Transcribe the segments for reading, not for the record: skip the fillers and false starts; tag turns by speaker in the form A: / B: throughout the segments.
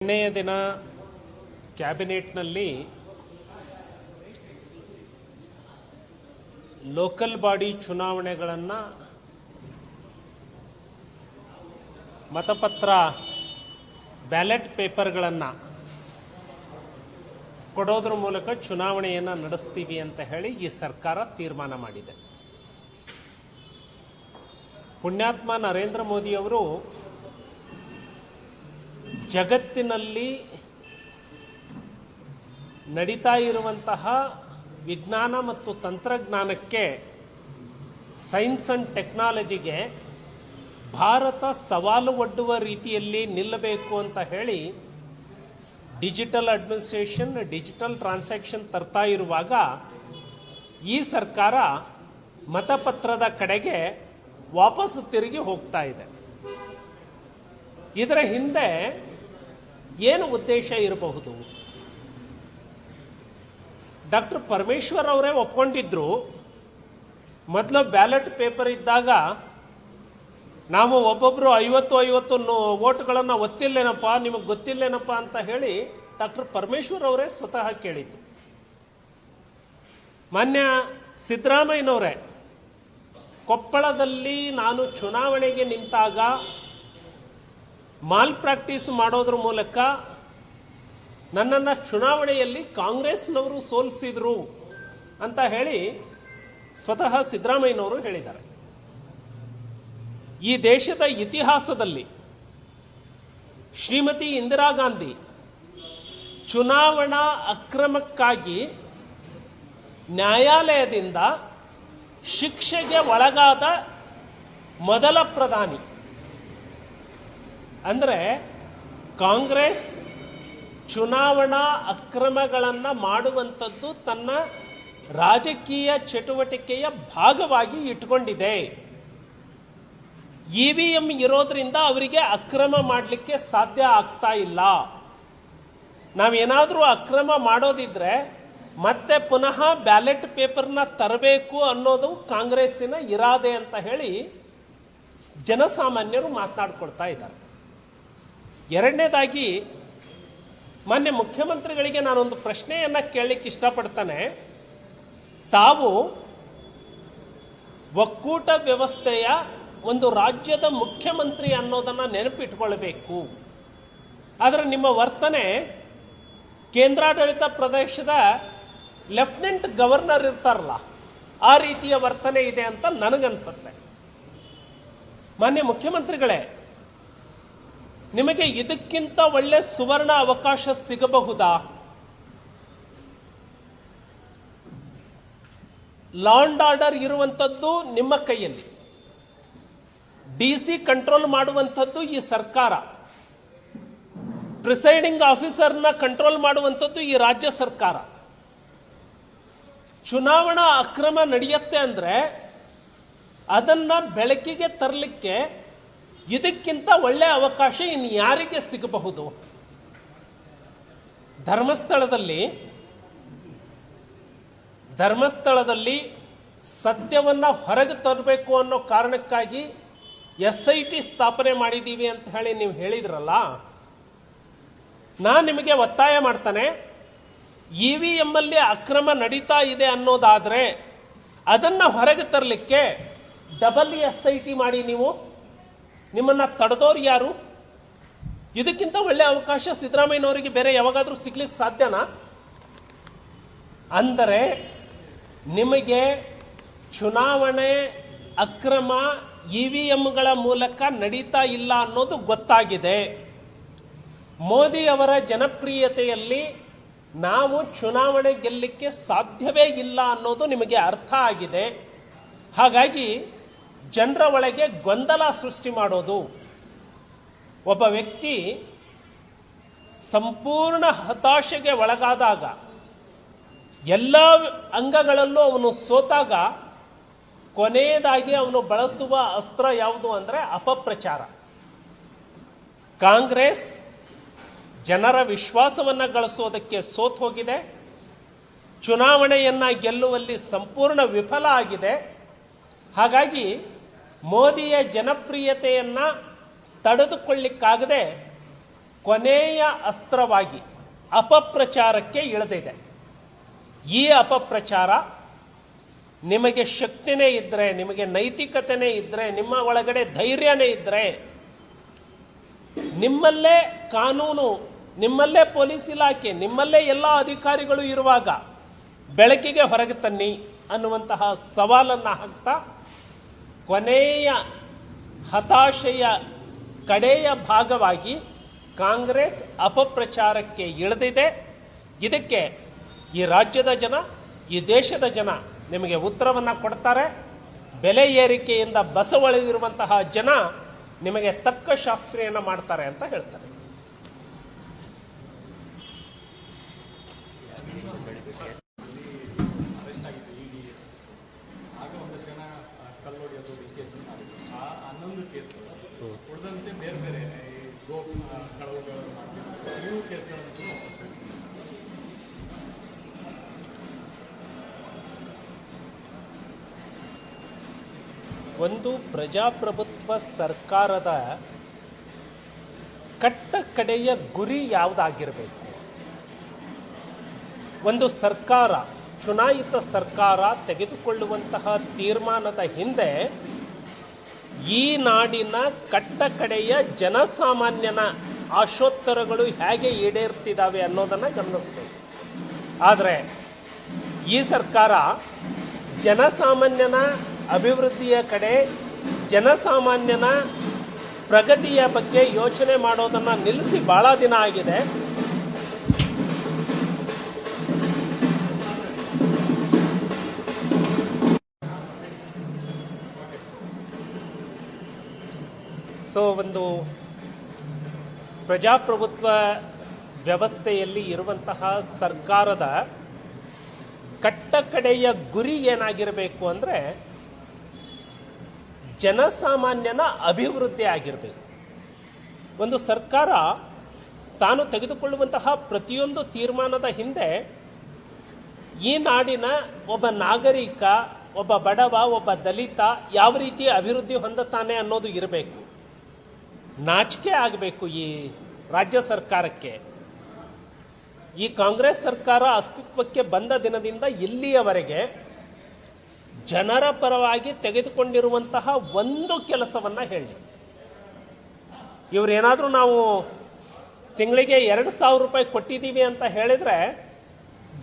A: ನಿನ್ನೆಯ ದಿನ ಕ್ಯಾಬಿನೆಟ್ನಲ್ಲಿ local body ಚುನಾವಣೆಗಳನ್ನು ಮತಪತ್ರ ಬ್ಯಾಲೆಟ್ ಪೇಪರ್ಗಳನ್ನು ಕೊಡೋದ್ರ ಮೂಲಕ ಚುನಾವಣೆಯನ್ನು ನಡೆಸ್ತೀವಿ ಅಂತ ಹೇಳಿ ಈ ಸರ್ಕಾರ ತೀರ್ಮಾನ ಮಾಡಿದೆ. ಪುಣ್ಯಾತ್ಮ ನರೇಂದ್ರ ಮೋದಿಯವರು ಜಗತ್ತಿನಲ್ಲಿ ನಡೀತಾ ಇರುವಂತಹ ವಿಜ್ಞಾನ ಮತ್ತು ತಂತ್ರಜ್ಞಾನಕ್ಕೆ, ಸೈನ್ಸ್ ಅಂಡ್ ಟೆಕ್ನಾಲಜಿಗೆ ಭಾರತ ಸವಾಲು ಒಡ್ಡುವ ರೀತಿಯಲ್ಲಿ ನಿಲ್ಲಬೇಕು ಅಂತ ಹೇಳಿ ಡಿಜಿಟಲ್ ಅಡ್ಮಿನಿಸ್ಟ್ರೇಷನ್, ಡಿಜಿಟಲ್ ಟ್ರಾನ್ಸಾಕ್ಷನ್ ತರ್ತಾ ಇರುವಾಗ ಈ ಸರ್ಕಾರ ಮತಪತ್ರದ ಕಡೆಗೆ ವಾಪಸ್ ತಿರುಗಿ ಹೋಗ್ತಾ ಇದೆ. ಇದರ ಹಿಂದೆ ಏನು ಉದ್ದೇಶ ಇರಬಹುದು? ಡಾಕ್ಟರ್ ಪರಮೇಶ್ವರ್ ಅವರೇ ಒಪ್ಕೊಂಡಿದ್ರು, ಮೊದಲು ಬ್ಯಾಲೆಟ್ ಪೇಪರ್ ಇದ್ದಾಗ ನಾವು ಒಬ್ಬೊಬ್ರು 50 ವೋಟ್ಗಳನ್ನು ಒತ್ತಿಲ್ಲೇನಪ್ಪ, ನಿಮಗೆ ಗೊತ್ತಿಲ್ಲೇನಪ್ಪ ಅಂತ ಹೇಳಿ ಡಾಕ್ಟರ್ ಪರಮೇಶ್ವರ್ ಅವರೇ ಸ್ವತಃ ಕೇಳಿದ್ರು. ಮಾನ್ಯ ಸಿದ್ದರಾಮಯ್ಯನವರೇ ಕೊಪ್ಪಳದಲ್ಲಿ ನಾನು ಚುನಾವಣೆಗೆ ನಿಂತಾಗ ಮಾಲ್ ಪ್ರಾಕ್ಟೀಸ್ ಮಾಡೋದ್ರ ಮೂಲಕ ನನ್ನನ್ನು ಚುನಾವಣೆಯಲ್ಲಿ ಕಾಂಗ್ರೆಸ್ನವರು ಸೋಲಿಸಿದ್ರು ಅಂತ ಹೇಳಿ ಸ್ವತಃ ಸಿದ್ದರಾಮಯ್ಯನವರು ಹೇಳಿದ್ದಾರೆ. ಈ ದೇಶದ ಇತಿಹಾಸದಲ್ಲಿ ಶ್ರೀಮತಿ ಇಂದಿರಾ ಗಾಂಧಿ ಚುನಾವಣಾ ಅಕ್ರಮಕ್ಕಾಗಿ ನ್ಯಾಯಾಲಯದಿಂದ ಶಿಕ್ಷೆಗೆ ಒಳಗಾದ ಮೊದಲ ಪ್ರಧಾನಿ. ಅಂದರೆ ಕಾಂಗ್ರೆಸ್ ಚುನಾವಣಾ ಅಕ್ರಮಗಳನ್ನು ಮಾಡುವಂಥದ್ದು ತನ್ನ ರಾಜಕೀಯ ಚಟುವಟಿಕೆಯ ಭಾಗವಾಗಿ ಇಟ್ಕೊಂಡಿದೆ. ಇವಿಎಂ ಇರೋದ್ರಿಂದ ಅವರಿಗೆ ಅಕ್ರಮ ಮಾಡಲಿಕ್ಕೆ ಸಾಧ್ಯ ಆಗ್ತಾ ಇಲ್ಲ. ನಾವೇನಾದರೂ ಅಕ್ರಮ ಮಾಡೋದಿದ್ರೆ ಮತ್ತೆ ಪುನಃ ಬ್ಯಾಲೆಟ್ ಪೇಪರ್ನ ತರಬೇಕು ಅನ್ನೋದು ಕಾಂಗ್ರೆಸ್ಸಿನ ಇರಾದೆ ಅಂತ ಹೇಳಿ ಜನಸಾಮಾನ್ಯರು ಮಾತನಾಡ್ಕೊಳ್ತಾ ಇದ್ದಾರೆ. ಎರಡನೇದಾಗಿ, ಮಾನ್ಯ ಮುಖ್ಯಮಂತ್ರಿಗಳಿಗೆ ನಾನೊಂದು ಪ್ರಶ್ನೆಯನ್ನ ಕೇಳಲಿಕ್ಕೆ ಇಷ್ಟಪಡ್ತಾನೆ. ತಾವು ಒಕ್ಕೂಟ ವ್ಯವಸ್ಥೆಯ ಒಂದು ರಾಜ್ಯದ ಮುಖ್ಯಮಂತ್ರಿ ಅನ್ನೋದನ್ನ ನೆನಪಿಟ್ಕೊಳ್ಬೇಕು. ಆದರೆ ನಿಮ್ಮ ವರ್ತನೆ ಕೇಂದ್ರಾಡಳಿತ ಪ್ರದೇಶದ ಲೆಫ್ಟಿನೆಂಟ್ ಗವರ್ನರ್ ಇರ್ತಾರಲ್ಲ, ಆ ರೀತಿಯ ವರ್ತನೆ ಇದೆ ಅಂತ ನನಗನ್ಸುತ್ತೆ. ಮಾನ್ಯ ಮುಖ್ಯಮಂತ್ರಿಗಳೇ, ನಿಮಗೆ ಇದಕ್ಕಿಂತ ಒಳ್ಳೆ ಸುವರ್ಣ ಅವಕಾಶ ಸಿಗಬಹುದಾ? ಲಾ ಅಂಡ್ ಆರ್ಡರ್ ಇರುವಂಥದ್ದು ನಿಮ್ಮ ಕೈಯಲ್ಲಿ, ಡಿಸಿ ಕಂಟ್ರೋಲ್ ಮಾಡುವಂಥದ್ದು ಈ ಸರ್ಕಾರ, ಪ್ರಿಸೈಡಿಂಗ್ ಆಫೀಸರ್ನ ಕಂಟ್ರೋಲ್ ಮಾಡುವಂಥದ್ದು ಈ ರಾಜ್ಯ ಸರ್ಕಾರ. ಚುನಾವಣಾ ಅಕ್ರಮ ನಡೆಯುತ್ತೆ ಅಂದ್ರೆ ಅದನ್ನ ಬೆಳಕಿಗೆ ತರಲಿಕ್ಕೆ ಇದಕ್ಕಿಂತ ಒಳ್ಳೆ ಅವಕಾಶ ಇನ್ನು ಯಾರಿಗೆ ಸಿಗಬಹುದು? ಧರ್ಮಸ್ಥಳದಲ್ಲಿ ಸತ್ಯವನ್ನ ಹೊರಗೆ ತರಬೇಕು ಅನ್ನೋ ಕಾರಣಕ್ಕಾಗಿ SIT ಸ್ಥಾಪನೆ ಮಾಡಿದ್ದೀವಿ ಅಂತ ಹೇಳಿ ನೀವು ಹೇಳಿದ್ರಲ್ಲ, ನಾನು ನಿಮಗೆ ಒತ್ತಾಯ ಮಾಡ್ತಾನೆ, ಇವಿಎಂ ಅಲ್ಲಿ ಅಕ್ರಮ ನಡೀತಾ ಇದೆ ಅನ್ನೋದಾದ್ರೆ ಅದನ್ನ ಹೊರಗೆ ತರಲಿಕ್ಕೆ ಡಬಲ್ SIT ಮಾಡಿ. ನಿಮ್ಮನ್ನ ತಡೆದೋರು ಯಾರು? ಇದಕ್ಕಿಂತ ಒಳ್ಳೆ ಅವಕಾಶ ಸಿದ್ದರಾಮಯ್ಯನವರಿಗೆ ಬೇರೆ ಯಾವಾಗಾದ್ರೂ ಸಿಗ್ಲಿಕ್ಕೆ ಸಾಧ್ಯನಾ? ಅಂದರೆ ನಿಮಗೆ ಚುನಾವಣೆ ಅಕ್ರಮ ಇವಿಎಂಗಳ ಮೂಲಕ ನಡೀತಾ ಇಲ್ಲ ಅನ್ನೋದು ಗೊತ್ತಾಗಿದೆ. ಮೋದಿ ಅವರ ಜನಪ್ರಿಯತೆಯಲ್ಲಿ ನಾವು ಚುನಾವಣೆ ಗೆಲ್ಲಲಿಕ್ಕೆ ಸಾಧ್ಯವೇ ಇಲ್ಲ ಅನ್ನೋದು ನಿಮಗೆ ಅರ್ಥ ಆಗಿದೆ. ಹಾಗಾಗಿ ಜನರ ಒಳಗೆ ಗೊಂದಲ ಸೃಷ್ಟಿ ಮಾಡೋದು, ಒಬ್ಬ ವ್ಯಕ್ತಿ ಸಂಪೂರ್ಣ ಹತಾಶೆಗೆ ಒಳಗಾದಾಗ, ಎಲ್ಲ ಅಂಗಗಳಲ್ಲೂ ಅವನು ಸೋತಾಗ ಕೊನೆಯದಾಗಿ ಅವನು ಬಳಸುವ ಅಸ್ತ್ರ ಯಾವುದು ಅಂದರೆ ಅಪಪ್ರಚಾರ. ಕಾಂಗ್ರೆಸ್ ಜನರ ವಿಶ್ವಾಸವನ್ನ ಗಳಿಸೋದಕ್ಕೆ ಸೋತ್ ಹೋಗಿದೆ, ಚುನಾವಣೆಯನ್ನ ಗೆಲ್ಲುವಲ್ಲಿ ಸಂಪೂರ್ಣ ವಿಫಲ ಆಗಿದೆ. ಹಾಗಾಗಿ ಮೋದಿಯ ಜನಪ್ರಿಯತೆಯನ್ನ ತಡೆದುಕೊಳ್ಳಿಕ್ಕಾಗದೆ ಕೊನೆಯ ಅಸ್ತ್ರವಾಗಿ ಅಪಪ್ರಚಾರಕ್ಕೆ ಇಳಿದಿದೆ. ಈ ಅಪಪ್ರಚಾರ ನಿಮಗೆ ಶಕ್ತಿನೇ ಇದ್ರೆ, ನಿಮಗೆ ನೈತಿಕತೆನೇ ಇದ್ರೆ, ನಿಮ್ಮ ಒಳಗಡೆ ಧೈರ್ಯನೇ ಇದ್ರೆ, ನಿಮ್ಮಲ್ಲೇ ಕಾನೂನು, ನಿಮ್ಮಲ್ಲೇ ಪೊಲೀಸ್ ಇಲಾಖೆ, ನಿಮ್ಮಲ್ಲೇ ಎಲ್ಲ ಅಧಿಕಾರಿಗಳು ಇರುವಾಗ ಬೆಳಕಿಗೆ ಹೊರಗೆ ತನ್ನಿ ಅನ್ನುವಂತಹ ಸವಾಲನ್ನು ಹಾಕ್ತಾ ಕೊನೆಯ ಹತಾಶೆಯ ಕಡೆಯ ಭಾಗವಾಗಿ ಕಾಂಗ್ರೆಸ್ ಅಪಪ್ರಚಾರಕ್ಕೆ ಇಳಿದಿದೆ. ಇದಕ್ಕೆ ಈ ರಾಜ್ಯದ ಜನ, ಈ ದೇಶದ ಜನ ನಿಮಗೆ ಉತ್ತರವನ್ನು ಕೊಡ್ತಾರೆ. ಬೆಲೆ ಏರಿಕೆಯಿಂದ ಬಸವಳಿದಿರುವಂತಹ ಜನ ನಿಮಗೆ ತಕ್ಕ ಶಾಸ್ತ್ರಿಯನ್ನು ಮಾಡ್ತಾರೆ ಅಂತ ಹೇಳ್ತಾರೆ.
B: ಉಳಿದಂತೆ ಬೇರೆ ಬೇರೆ
A: ಒಂದು ಪ್ರಜಾಪ್ರಭುತ್ವ ಸರ್ಕಾರದ ಕಟ್ಟ ಕಡೆಯ ಗುರಿ ಯಾವುದಾಗಿರಬೇಕು? ಒಂದು ಸರ್ಕಾರ, ಚುನಾಯಿತ ಸರ್ಕಾರ ತೆಗೆದುಕೊಳ್ಳುವಂತಹ ತೀರ್ಮಾನದ ಹಿಂದೆ ಈ ನಾಡಿನ ಕಟ್ಟ ಕಡೆಯ ಜನಸಾಮಾನ್ಯನ ಆಶೋತ್ತರಗಳು ಹೇಗೆ ಈಡೇರ್ತಿದ್ದಾವೆ ಅನ್ನೋದನ್ನು ಗಮನಿಸಬೇಕು. ಆದರೆ ಈ ಸರ್ಕಾರ ಜನಸಾಮಾನ್ಯನ ಅಭಿವೃದ್ಧಿಯ ಕಡೆ, ಜನಸಾಮಾನ್ಯನ ಪ್ರಗತಿಯ ಬಗ್ಗೆ ಯೋಚನೆ ಮಾಡೋದನ್ನು ನಿಲ್ಲಿಸಿ ಬಹಳ ದಿನ ಆಗಿದೆ. ಸೊ ಒಂದು ಪ್ರಜಾಪ್ರಭುತ್ವ ವ್ಯವಸ್ಥೆಯಲ್ಲಿ ಇರುವಂತಹ ಸರ್ಕಾರದ ಕಟ್ಟ ಕಡೆಯ ಗುರಿ ಏನಾಗಿರಬೇಕು ಅಂದರೆ ಜನಸಾಮಾನ್ಯನ ಅಭಿವೃದ್ಧಿ ಆಗಿರಬೇಕು. ಒಂದು ಸರ್ಕಾರ ತಾನು ತೆಗೆದುಕೊಳ್ಳುವಂತಹ ಪ್ರತಿಯೊಂದು ತೀರ್ಮಾನದ ಹಿಂದೆ ಈ ನಾಡಿನ ಒಬ್ಬ ನಾಗರಿಕ, ಒಬ್ಬ ಬಡವ, ಒಬ್ಬ ದಲಿತ ಯಾವ ರೀತಿ ಅಭಿವೃದ್ಧಿ ಹೊಂದುತ್ತಾನೆ ಅನ್ನೋದು ಇರಬೇಕು. ನಾಚಿಕೆ ಆಗಬೇಕು ಈ ರಾಜ್ಯ ಸರ್ಕಾರಕ್ಕೆ. ಈ ಕಾಂಗ್ರೆಸ್ ಸರ್ಕಾರ ಅಸ್ತಿತ್ವಕ್ಕೆ ಬಂದ ದಿನದಿಂದ ಇಲ್ಲಿಯವರೆಗೆ ಜನರ ಪರವಾಗಿ ತೆಗೆದುಕೊಂಡಿರುವಂತಹ ಒಂದು ಕೆಲಸವನ್ನ ಹೇಳಿ. ಇವರೇನಾದರೂ ನಾವು ತಿಂಗಳಿಗೆ 2,000 ರೂಪಾಯಿ ಕೊಟ್ಟಿದ್ದೀವಿ ಅಂತ ಹೇಳಿದ್ರೆ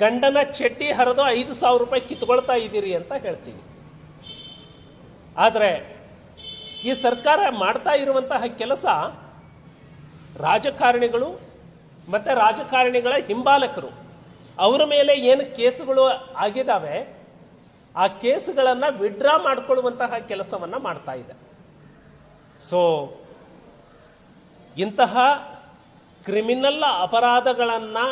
A: ಗಂಡನ ಚಡ್ಡಿ ಹರಿದು 5,000 ರೂಪಾಯಿ ಕಿತ್ಕೊಳ್ತಾ ಇದ್ದೀರಿ ಅಂತ ಹೇಳ್ತೀವಿ. ಆದರೆ ಈ ಸರ್ಕಾರ ಮಾಡ್ತಾ ಇರುವಂತಹ ಕೆಲಸ ರಾಜಕಾರಣಿಗಳು ಮತ್ತೆ ರಾಜಕಾರಣಿಗಳ ಹಿಂಬಾಲಕರು ಅವರ ಮೇಲೆ ಏನು ಕೇಸುಗಳು ಆಗಿದ್ದಾವೆ ಆ ಕೇಸುಗಳನ್ನು ವಿಡ್ರಾ ಮಾಡಿಕೊಳ್ಳುವಂತಹ ಕೆಲಸವನ್ನ ಮಾಡ್ತಾ ಇದೆ. ಸೊ ಇಂತಹ ಕ್ರಿಮಿನಲ್ ಅಪರಾಧಗಳನ್ನು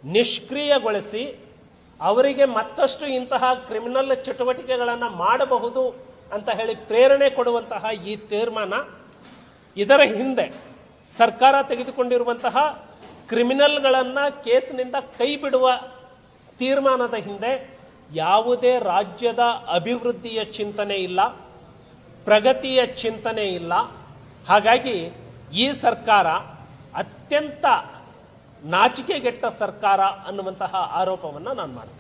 A: ನಿಷ್ಕ್ರಿಯಗೊಳಿಸಿ ಅವರಿಗೆ ಮತ್ತಷ್ಟು ಇಂತಹ ಕ್ರಿಮಿನಲ್ ಚಟುವಟಿಕೆಗಳನ್ನು ಮಾಡಬಹುದು ಅಂತ ಹೇಳಿ ಪ್ರೇರಣೆ ಕೊಡುವಂತಹ ಈ ತೀರ್ಮಾನ, ಇದರ ಹಿಂದೆ ಸರ್ಕಾರ ತೆಗೆದುಕೊಂಡಿರುವಂತಹ ಕ್ರಿಮಿನಲ್ಗಳನ್ನು ಕೇಸಿನಿಂದ ಕೈ ಬಿಡುವ ತೀರ್ಮಾನದ ಹಿಂದೆ ಯಾವುದೇ ರಾಜ್ಯದ ಅಭಿವೃದ್ಧಿಯ ಚಿಂತನೆ ಇಲ್ಲ, ಪ್ರಗತಿಯ ಚಿಂತನೆ ಇಲ್ಲ. ಹಾಗಾಗಿ ಈ ಸರ್ಕಾರ ಅತ್ಯಂತ ನಾಚಿಕೆಗೆಟ್ಟ ಸರ್ಕಾರ ಅನ್ನುವಂತಹ ಆರೋಪವನ್ನು ನಾನು ಮಾಡ್ತೇನೆ.